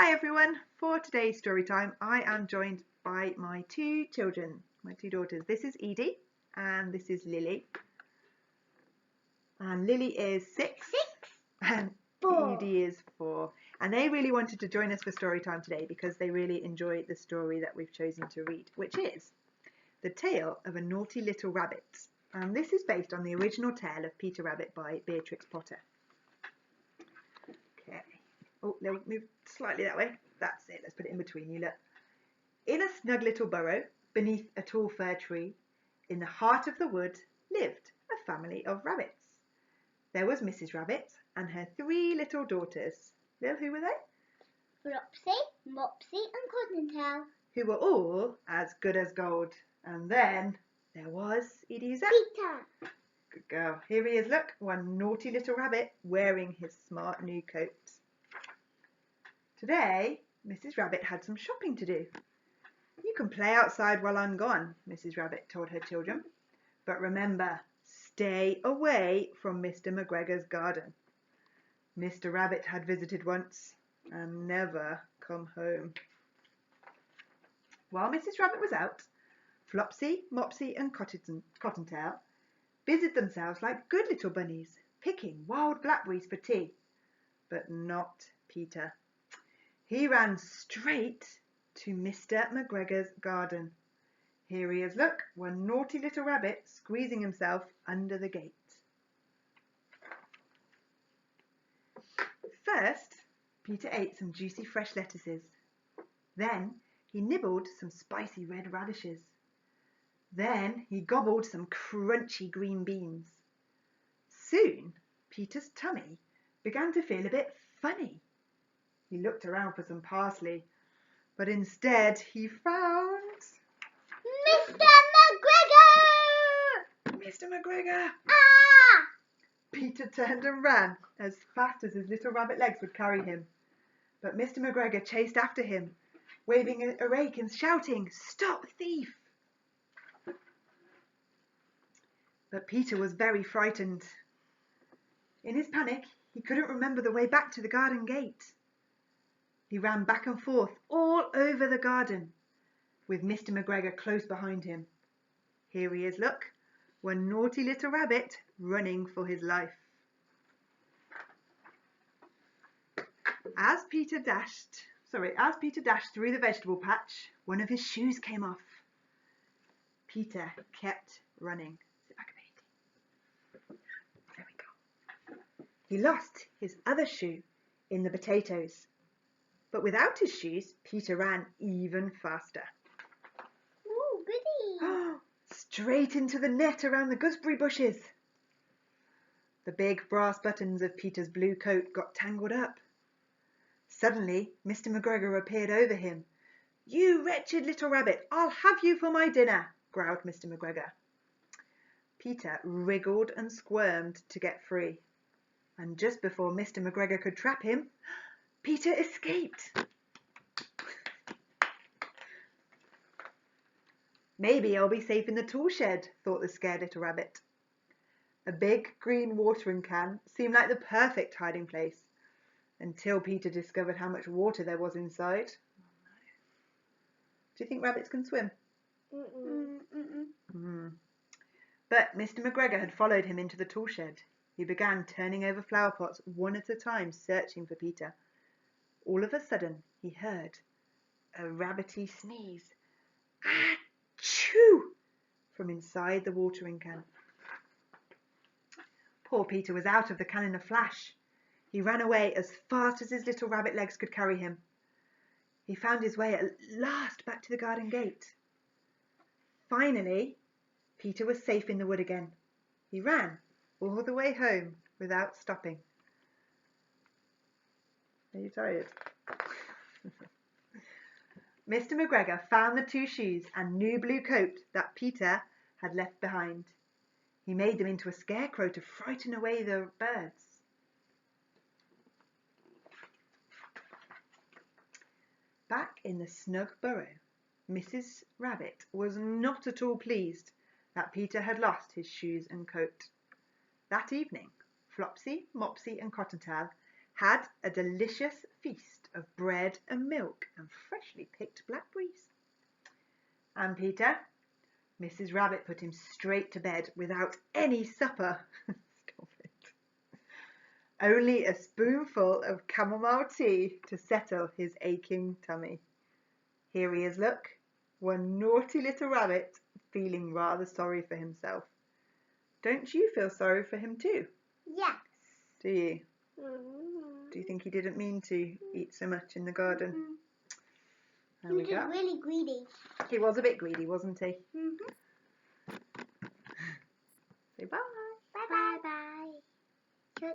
Hi everyone, for today's story time I am joined by my two children, my two daughters. This is Edie and this is Lily. And Lily is six and 4. Edie is 4. And they really wanted to join us for story time today because they really enjoy the story that we've chosen to read, which is The Tale of a Naughty Little Rabbit. And this is based on the original tale of Peter Rabbit by Beatrix Potter. Okay. Oh, no, move slightly that way. That's it. Let's put it in between you. Look. In a snug little burrow, beneath a tall fir tree, in the heart of the wood, lived a family of rabbits. There was Mrs. Rabbit and her 3 little daughters. Lil, who were they? Flopsy, Mopsy and Cottontail. Who were all as good as gold. And then there was Edie's Peter. Good girl. Here he is, look, one naughty little rabbit wearing his smart new coat. Today, Mrs. Rabbit had some shopping to do. You can play outside while I'm gone, Mrs. Rabbit told her children. But remember, stay away from Mr. McGregor's garden. Mr. Rabbit had visited once and never come home. While Mrs. Rabbit was out, Flopsy, Mopsy and Cottontail busied themselves like good little bunnies, picking wild blackberries for tea. But not Peter. He ran straight to Mr. McGregor's garden. Here he is, look, one naughty little rabbit squeezing himself under the gate. First, Peter ate some juicy fresh lettuces. Then he nibbled some spicy red radishes. Then he gobbled some crunchy green beans. Soon, Peter's tummy began to feel a bit funny. He looked around for some parsley, but instead he found Mr. McGregor! Mr. McGregor! Ah! Peter turned and ran as fast as his little rabbit legs would carry him. But Mr. McGregor chased after him, waving a rake and shouting, "Stop, thief!" But Peter was very frightened. In his panic, he couldn't remember the way back to the garden gate. He ran back and forth all over the garden, with Mr. McGregor close behind him. Here he is, look, one naughty little rabbit running for his life. As Peter dashed through the vegetable patch, one of his shoes came off. Peter kept running. Sit back a bit. There we go. He lost his other shoe in the potatoes. But without his shoes, Peter ran even faster. Ooh, goody! Straight into the net around the gooseberry bushes. The big brass buttons of Peter's blue coat got tangled up. Suddenly, Mr. McGregor appeared over him. "You wretched little rabbit, I'll have you for my dinner," growled Mr. McGregor. Peter wriggled and squirmed to get free. And just before Mr. McGregor could trap him, Peter escaped. Maybe I'll be safe in the tool shed, thought the scared little rabbit. A big green watering can seemed like the perfect hiding place, until Peter discovered how much water there was inside. Do you think rabbits can swim? But Mr. McGregor had followed him into the tool shed. He began turning over flower pots one at a time, searching for Peter. All of a sudden, he heard a rabbity sneeze. Achoo! From inside the watering can. Poor Peter was out of the can in a flash. He ran away as fast as his little rabbit legs could carry him. He found his way at last back to the garden gate. Finally, Peter was safe in the wood again. He ran all the way home without stopping. Are you tired? Mr. McGregor found the 2 shoes and new blue coat that Peter had left behind. He made them into a scarecrow to frighten away the birds. Back in the snug burrow, Mrs. Rabbit was not at all pleased that Peter had lost his shoes and coat. That evening, Flopsy, Mopsy and Cottontail had a delicious feast of bread and milk and freshly picked blackberries. And Peter, Mrs. Rabbit put him straight to bed without any supper. Stop it. Only a spoonful of chamomile tea to settle his aching tummy. Here he is, look, one naughty little rabbit, feeling rather sorry for himself. Don't you feel sorry for him too? Yes. Do you? Mm-hmm. Do you think he didn't mean to eat so much in the garden? Mm-hmm. There we He was go. really greedy. He was a bit greedy, wasn't he? Mm-hmm. Say bye. Bye-bye.